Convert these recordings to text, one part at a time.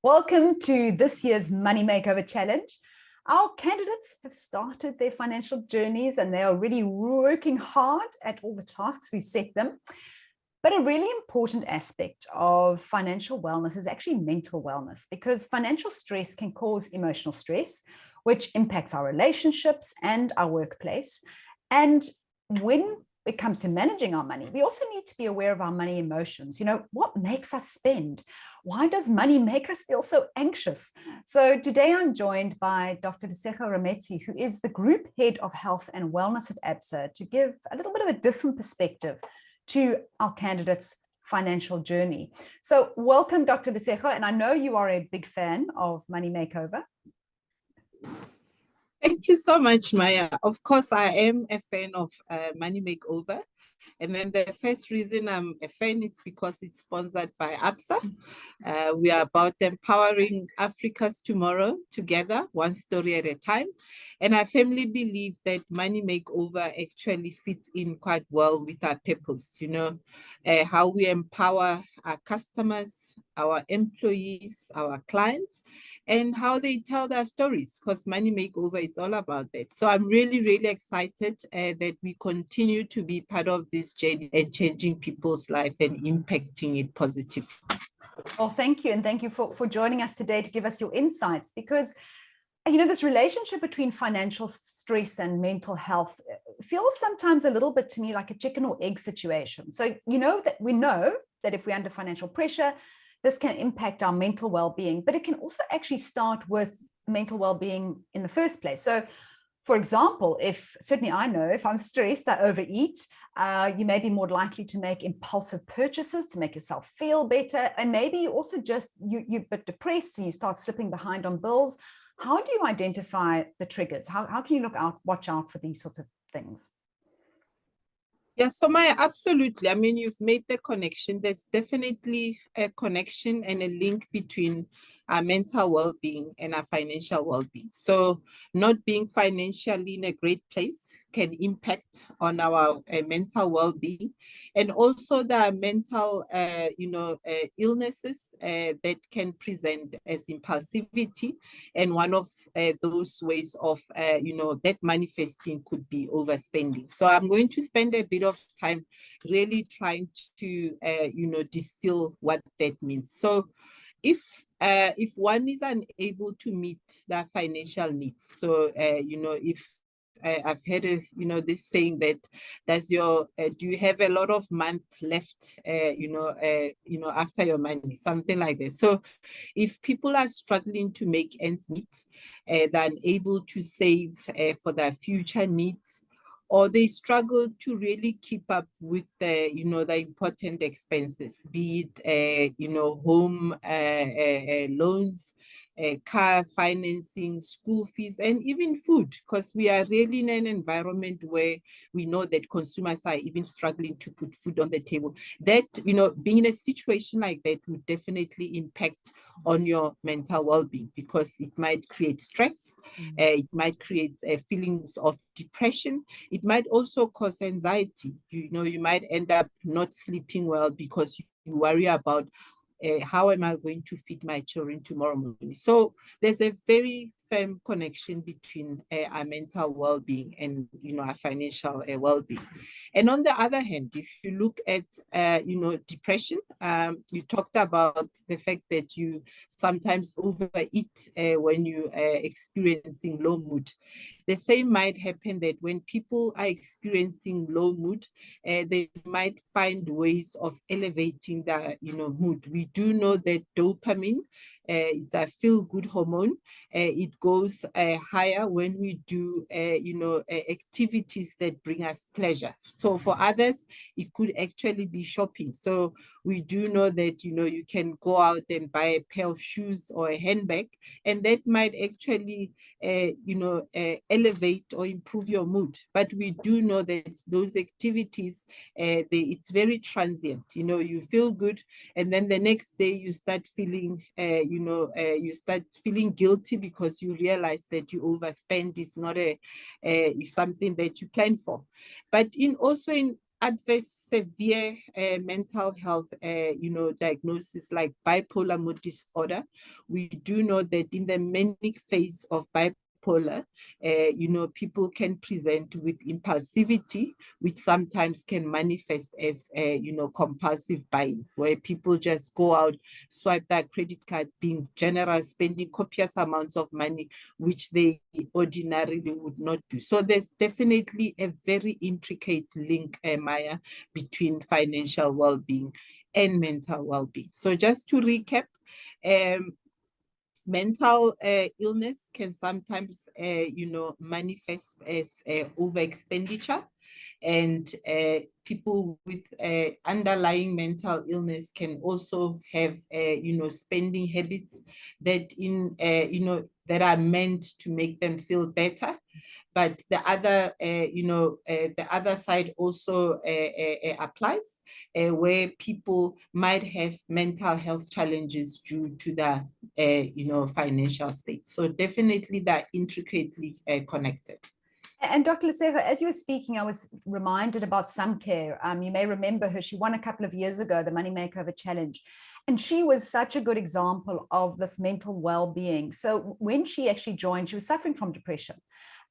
Welcome to this year's Money Makeover Challenge. Our candidates have started their financial journeys and they are really working hard at all the tasks we've set them. But a really important aspect of financial wellness is actually mental wellness, because financial stress can cause emotional stress, which impacts our relationships and our workplace. And when it comes to managing our money, we also need to be aware of our money emotions. What makes us spend? Why does money make us feel so anxious? So today I'm joined by Dr. Lesego Rametsi, who is the Group Head of Health and Wellness at ABSA, to give a little bit of a different perspective to our candidates' financial journey. So welcome, Dr. Lesego, and I know you are a big fan of Money Makeover. Thank you so much, Maya. Of course, I am a fan of Money Makeover. And then the first reason I'm a fan is because it's sponsored by ABSA. We are about empowering Africa's tomorrow together, one story at a time. And I firmly believe that Money Makeover actually fits in quite well with our purpose, how we empower our customers, our employees, our clients, and how they tell their stories, because Money Makeover is all about that. So I'm really, really excited that we continue to be part of this journey and changing people's life and impacting it positively. Well, thank you. And thank you for joining us today to give us your insights, because this relationship between financial stress and mental health feels sometimes a little bit to me like a chicken or egg situation. So, we know that if we're under financial pressure, this can impact our mental well-being, but it can also actually start with mental well-being in the first place. So, for example, certainly I know if I'm stressed, I overeat, you may be more likely to make impulsive purchases to make yourself feel better. And maybe you also you're a bit depressed, so you start slipping behind on bills. How do you identify the triggers? How can you watch out for these sorts of things? Yeah, so Maya, absolutely. I mean, you've made the connection. There's definitely a connection and a link between our mental well-being and our financial well-being. So not being financially in a great place can impact on our mental well-being, and also the mental, illnesses that can present as impulsivity. And one of those ways of, that manifesting could be overspending. So I'm going to spend a bit of time really trying to, distill what that means. So if one is unable to meet their financial needs, so if I've heard this saying that do you have a lot of month left after your money, something like this. So if people are struggling to make ends meet, they're unable to save for their future needs, or they struggle to really keep up with the important expenses, be it, home loans, car financing, school fees, and even food, because we are really in an environment where we know that consumers are even struggling to put food on the table. That, being in a situation like that would definitely impact on your mental well-being, because it might create stress, it might create feelings of depression, it might also cause anxiety. You might end up not sleeping well because you worry about how am I going to feed my children tomorrow morning? So there's a very firm connection between our mental well-being and our financial well-being. And on the other hand, if you look at depression, you talked about the fact that you sometimes overeat when you are experiencing low mood. The same might happen that when people are experiencing low mood, they might find ways of elevating their mood. We do know that dopamine, it's a feel-good hormone. It goes higher when we do, activities that bring us pleasure. So for others, it could actually be shopping. So we do know that, you can go out and buy a pair of shoes or a handbag, and that might actually, elevate or improve your mood. But we do know that those activities, it's very transient. You feel good, and then the next day you start feeling, guilty because you realize that you overspend. It's not something that you plan for. But in adverse severe mental health, diagnosis like bipolar mood disorder, we do know that in the manic phase of bipolar, people can present with impulsivity, which sometimes can manifest as, compulsive buying, where people just go out, swipe their credit card, being generous, spending copious amounts of money, which they ordinarily would not do. So there's definitely a very intricate link, Maya, between financial well-being and mental well-being. So just to recap, mental illness can sometimes, manifest as over expenditure, and people with underlying mental illness can also have, spending habits that that are meant to make them feel better. But the other side also applies, where people might have mental health challenges due to the, financial state. So definitely they're intricately connected. And Dr. Lesego, as you were speaking, I was reminded about SumCare. You may remember her. She won a couple of years ago, the Money Makeover Challenge. And she was such a good example of this mental well-being. So when she actually joined, she was suffering from depression.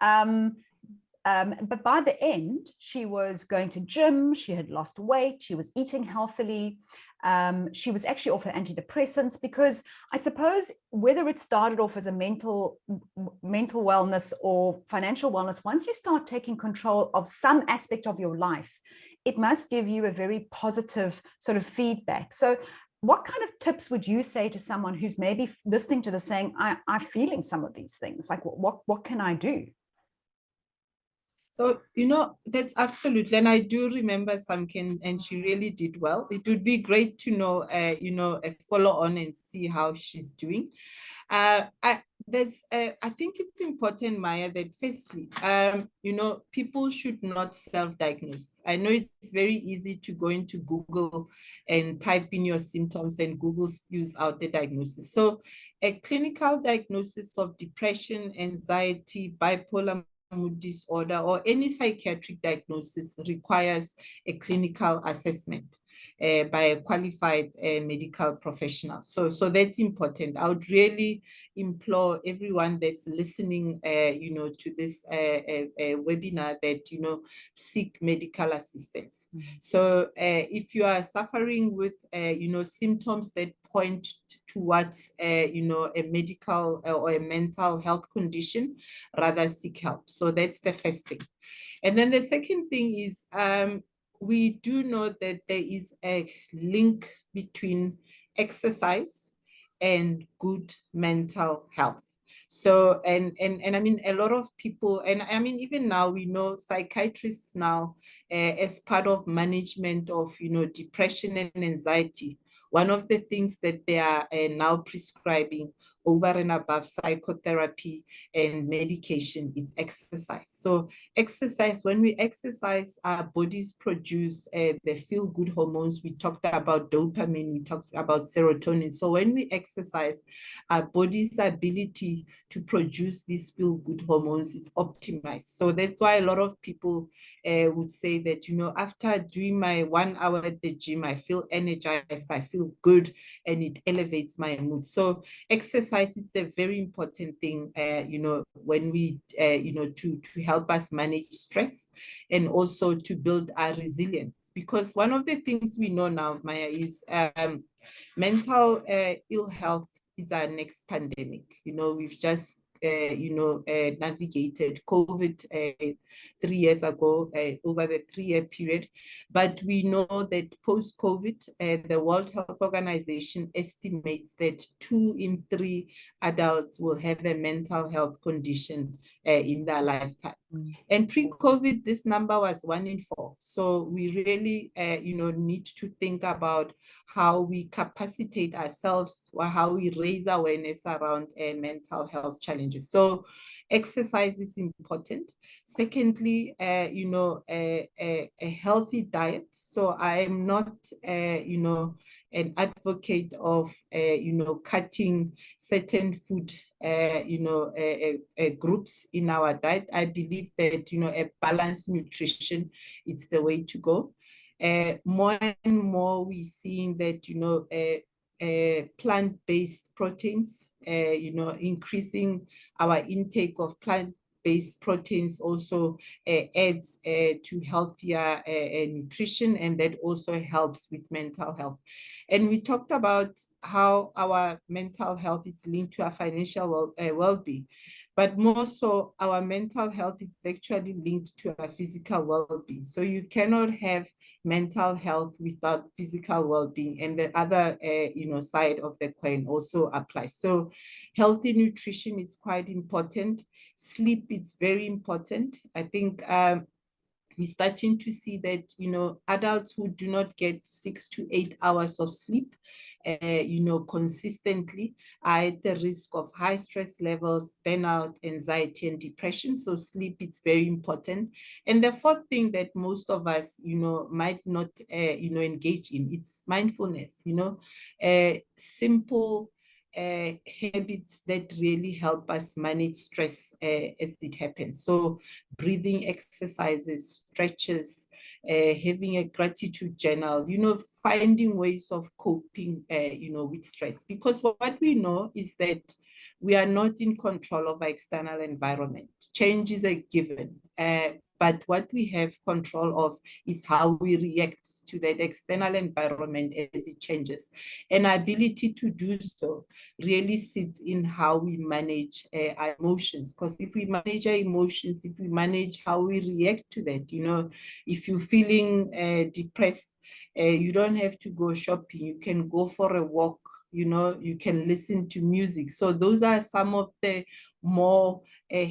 But by the end, she was going to gym, she had lost weight, she was eating healthily. She was actually off her antidepressants, because I suppose whether it started off as a mental wellness or financial wellness, once you start taking control of some aspect of your life, it must give you a very positive sort of feedback. So what kind of tips would you say to someone who's maybe listening to this saying, I'm feeling some of these things, like what can I do? So, that's absolutely, and I do remember Samkin, and she really did well. It would be great to know, a follow on and see how she's doing. I think it's important, Maya, that firstly, people should not self-diagnose. I know it's very easy to go into Google and type in your symptoms, and Google spews out the diagnosis. So a clinical diagnosis of depression, anxiety, bipolar mood disorder, or any psychiatric diagnosis requires a clinical assessment by a qualified medical professional. So that's important. I would really implore everyone that's listening, to this webinar that, seek medical assistance. Mm-hmm. So if you are suffering with, symptoms that point towards, a medical or a mental health condition, rather seek help. So that's the first thing. And then the second thing is, we do know that there is a link between exercise and good mental health. So, and I mean, a lot of people, and I mean, even now we know psychiatrists now, as part of management of, depression and anxiety, one of the things that they are now prescribing over and above psychotherapy and medication is exercise. So exercise, when we exercise, our bodies produce the feel-good hormones. We talked about dopamine, we talked about serotonin. So when we exercise, our body's ability to produce these feel-good hormones is optimized. So that's why a lot of people would say that, after doing my 1 hour at the gym, I feel energized, I feel good, and it elevates my mood. So exercise is a very important thing, when we, to help us manage stress and also to build our resilience. Because one of the things we know now, Maya, is mental ill health is our next pandemic. We've just navigated COVID 3 years ago, over the 3-year period. But we know that post-COVID, the World Health Organization estimates that 2 in 3 adults will have a mental health condition in their lifetime. And pre-COVID, this number was 1 in 4. So we really, need to think about how we capacitate ourselves, or how we raise awareness around mental health challenges. So exercise is important. Secondly, a healthy diet. So I'm not, an advocate of, cutting certain food, groups in our diet. I believe that, a balanced nutrition is the way to go. More and more we're seeing that, plant-based proteins, increasing our intake of plant-based proteins also adds to healthier nutrition, and that also helps with mental health. And we talked about how our mental health is linked to our financial well-being, but more so our mental health is actually linked to our physical well-being. So you cannot have mental health without physical well-being, and the other side of the coin also applies. So healthy nutrition is quite important. Sleep is very important. I think we're starting to see that, adults who do not get 6 to 8 hours of sleep, consistently are at the risk of high stress levels, burnout, anxiety, and depression. So sleep is very important. And the fourth thing that most of us, might not, engage in, it's mindfulness, simple habits that really help us manage stress as it happens. So breathing exercises, stretches, having a gratitude journal, finding ways of coping, with stress. Because what we know is that we are not in control of our external environment. Change is a given. But what we have control of is how we react to that external environment as it changes. And our ability to do so really sits in how we manage our emotions. Because if we manage our emotions, if we manage how we react to that, if you're feeling depressed, you don't have to go shopping. You can go for a walk. You can listen to music. So those are some of the more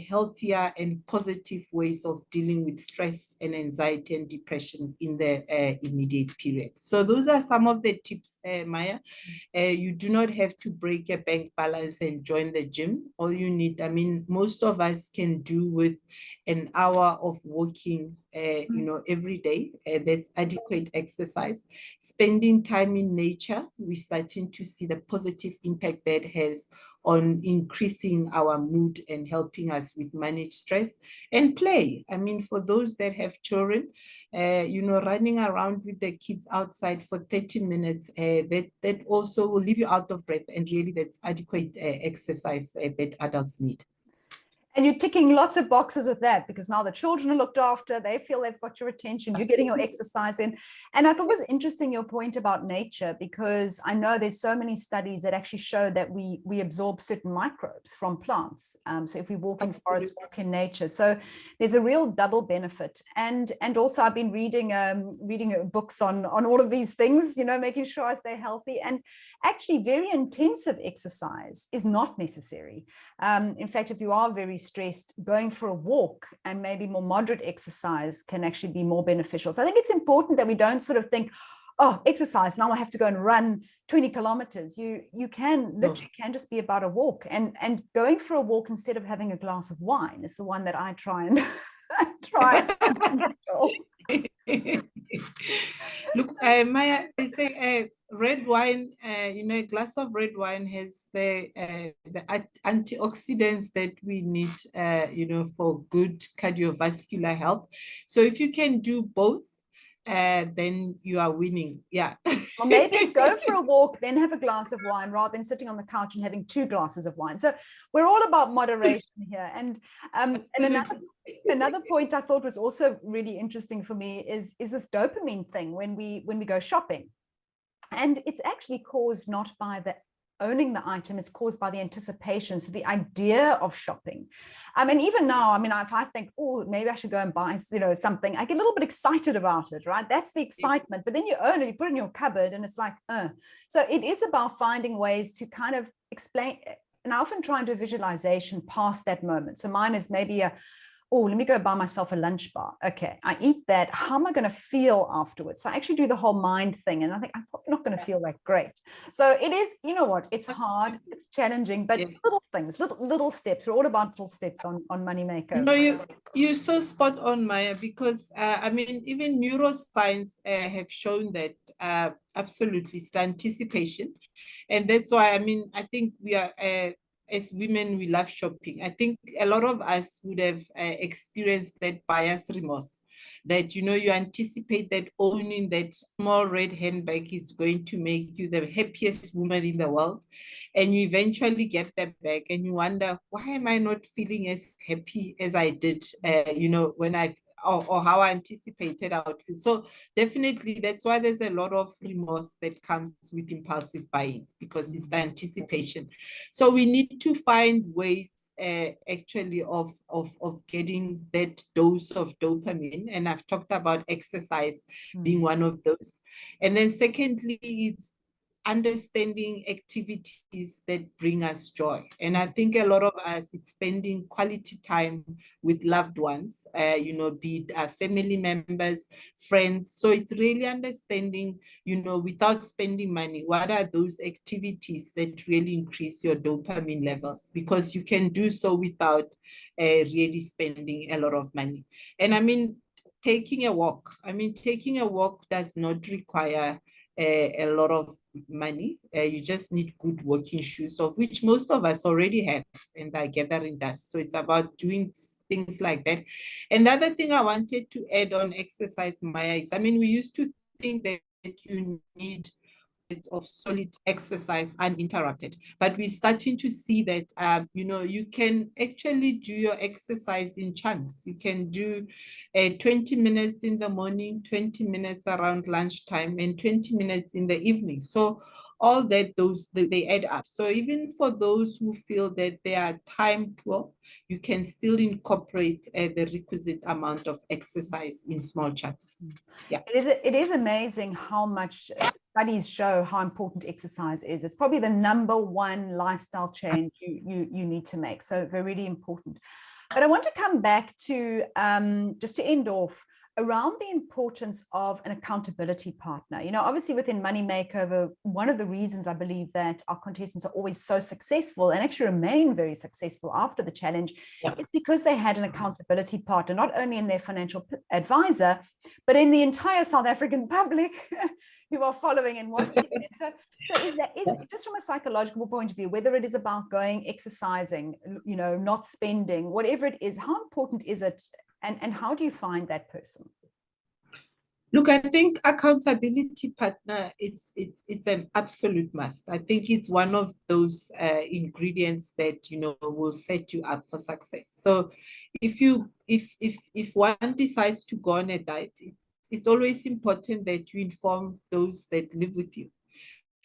healthier and positive ways of dealing with stress and anxiety and depression in the immediate period. So those are some of the tips, Maya. You do not have to break a bank balance and join the gym. All you need, most of us can do with an hour of walking, every day. That's adequate exercise. Spending time in nature, we're starting to see the positive impact that has on increasing our mood and helping us with manage stress. And play. For those that have children, running around with the kids outside for 30 minutes, that also will leave you out of breath, and really that's adequate exercise that adults need. And you're ticking lots of boxes with that, because now the children are looked after, they feel they've got your attention, you're getting your exercise in. And I thought it was interesting your point about nature, because I know there's so many studies that actually show that we absorb certain microbes from plants. So if we walk in forests, walk in nature. So there's a real double benefit. And also I've been reading books on all of these things, making sure I stay healthy. And actually very intensive exercise is not necessary. In fact, if you are very stressed, going for a walk and maybe more moderate exercise can actually be more beneficial. So I think it's important that we don't sort of think, oh, exercise, now I have to go and run 20 kilometers. You can literally can just be about a walk, and going for a walk instead of having a glass of wine is the one that I try and Look, Maya, they say red wine, a glass of red wine has the antioxidants that we need, for good cardiovascular health. So if you can do both, then you are winning. Yeah. Or maybe it's go for a walk, then have a glass of wine, rather than sitting on the couch and having 2 glasses of wine. So we're all about moderation here. And another point I thought was also really interesting for me is this dopamine thing when we go shopping. And it's actually caused not by the owning the item, it's caused by the anticipation. So the idea of shopping. Even now, if I think, oh, maybe I should go and buy, something, I get a little bit excited about it, right? That's the excitement. But then you own it, you put it in your cupboard, and it's like, So it is about finding ways to kind of explain. And I often try and do visualization past that moment. So mine is maybe oh, let me go buy myself a lunch bar. Okay, I eat that. How am I going to feel afterwards? So I actually do the whole mind thing, and I think I'm probably not going to feel that great. So it is, you know what, it's hard, it's challenging, but little things, little steps. We're all about little steps on Money Makeover. No, you're so spot on, Maya, because I mean, even neuroscience have shown that absolutely it's the anticipation. And that's why, I mean, I think we are, as women, we love shopping. I think a lot of us would have experienced that buyer's remorse, that, you know, you anticipate that owning that small red handbag is going to make you the happiest woman in the world. And you eventually get that bag and you wonder, why am I not feeling as happy as I did, you know, when or how I anticipated I would feel. So definitely that's why there's a lot of remorse that comes with impulsive buying, because it's the anticipation. So we need to find ways actually of getting that dose of dopamine. And I've talked about exercise being one of those. And then secondly, it's understanding activities that bring us joy. And I think a lot of us, it's spending quality time with loved ones, you know, be it family members, friends. So it's really understanding, you know, without spending money, what are those activities that really increase your dopamine levels? Because you can do so without really spending a lot of money. And I mean, taking a walk does not require a lot of money. You just need good walking shoes, of which most of us already have, and are gathering dust. So it's about doing things like that. And the other thing I wanted to add on exercise, Maya, is, I mean, we used to think that you need of solid exercise uninterrupted, but we're starting to see that you know, you can actually do your exercise in chunks. You can do 20 minutes in the morning, 20 minutes around lunchtime, and 20 minutes in the evening. So all that, they add up. So even for those who feel that they are time poor, you can still incorporate the requisite amount of exercise in small chunks. Yeah, it is amazing how much studies show how important exercise is. It's probably the #1 lifestyle change you need to make. So very, really important. But I want to come back to just to end off around the importance of an accountability partner. You know, obviously within Money Makeover, one of the reasons I believe that our contestants are always so successful and actually remain very successful after the challenge is because they had an accountability partner, not only in their financial advisor, but in the entire South African public who are following and watching them. So is just from a psychological point of view, whether it is about going, exercising, you know, not spending, whatever it is, how important is it? And how do you find that person? Look, I think accountability partner, it's an absolute must. I think it's one of those ingredients that, you know, will set you up for success. So if one decides to go on a diet, it's always important that you inform those that live with you,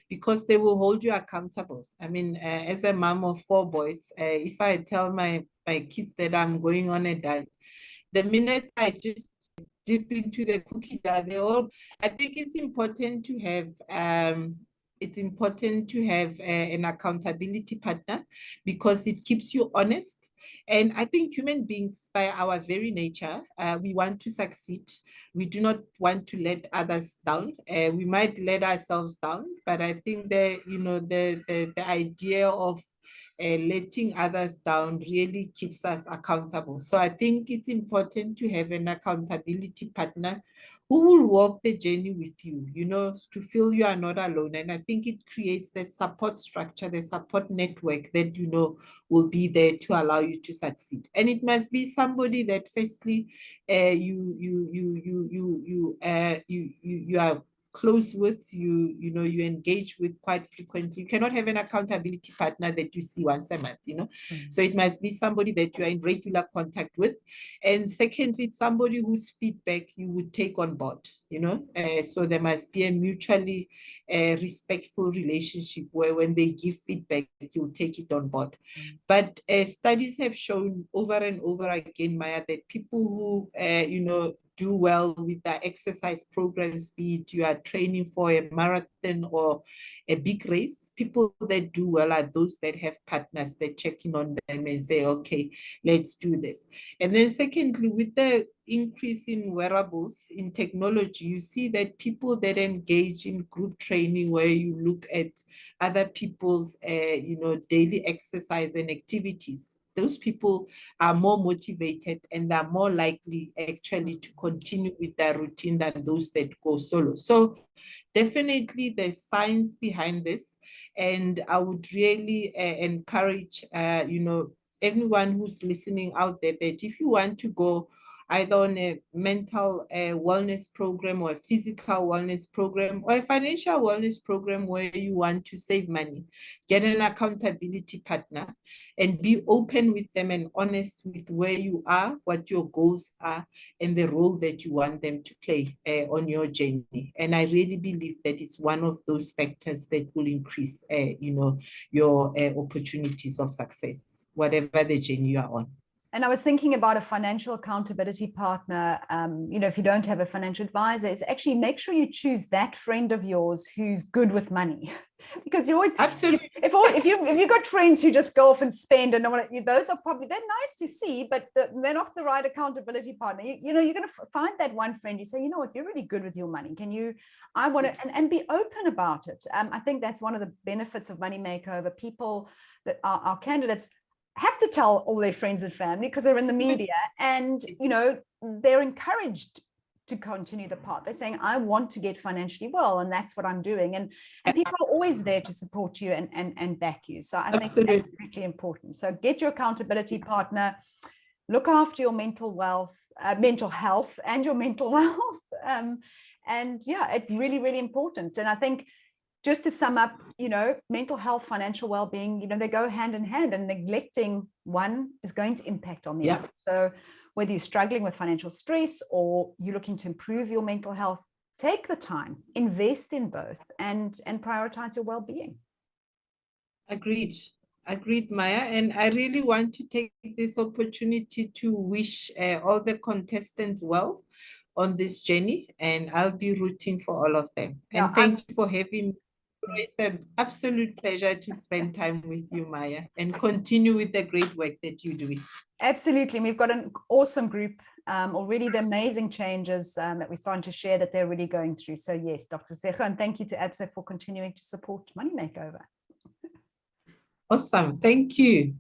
because they will hold you accountable. I mean, as a mom of 4 boys, if I tell my kids that I'm going on a diet, the minute I just dip into the cookie jar, I think it's important to have an accountability partner, because it keeps you honest. And I think human beings, by our very nature, we want to succeed. We do not want to let others down. We might let ourselves down, but I think the idea of letting others down really keeps us accountable. So I think it's important to have an accountability partner who will walk the journey with you, you know, to feel you are not alone. And I think it creates that support structure, the support network that, you know, will be there to allow you to succeed. And it must be somebody that firstly you are close with, you know, you engage with quite frequently. You cannot have an accountability partner that you see once a month, you know. So it must be somebody that you are in regular contact with. And secondly, it's somebody whose feedback you would take on board, you know. So there must be a mutually respectful relationship where when they give feedback, you'll take it on board. But studies have shown over and over again, Maya, that people who, you know, do well with their exercise programs, be it you are training for a marathon or a big race, people that do well are those that have partners that check in on them and say, okay, let's do this. And then secondly, with the increase in wearables, in technology, you see that people that engage in group training where you look at other people's daily exercise and activities, those people are more motivated and are more likely actually to continue with their routine than those that go solo. So definitely there's science behind this, and I would really encourage everyone who's listening out there that if you want to go either on a mental wellness program or a physical wellness program or a financial wellness program where you want to save money, get an accountability partner and be open with them and honest with where you are, what your goals are, and the role that you want them to play on your journey. And I really believe that it's one of those factors that will increase, your opportunities of success, whatever the journey you are on. And I was thinking about a financial accountability partner. If you don't have a financial advisor, is actually make sure you choose that friend of yours who's good with money, because you always absolutely. If you've got friends who just go off and spend and those are probably, they're nice to see, but they're not the right accountability partner. You're going to find that one friend. You say, you know what, you're really good with your money. I want to, and be open about it. I think that's one of the benefits of Money Makeover. People that are our candidates have to tell all their friends and family because they're in the media, and they're encouraged to continue the path. They're saying, I want to get financially well, and that's what I'm doing, and people are always there to support you and back you. So I think that's really important. So get your accountability partner, look after your mental health and your mental wealth, and yeah, it's really, really important. And I think, just to sum up, mental health, financial well-being, they go hand in hand, and neglecting one is going to impact on the other. So whether you're struggling with financial stress or you're looking to improve your mental health, take the time, invest in both, and prioritize your well-being. Agreed, Maya. And I really want to take this opportunity to wish all the contestants well on this journey, and I'll be rooting for all of them. And thank you for having me. It's an absolute pleasure to spend time with you, Maya, and continue with the great work that you're doing. Absolutely. We've got an awesome group already, the amazing changes that we're starting to share that they're really going through. So yes, Dr. Lesego, and thank you to ABSA for continuing to support Money Makeover. Awesome. Thank you.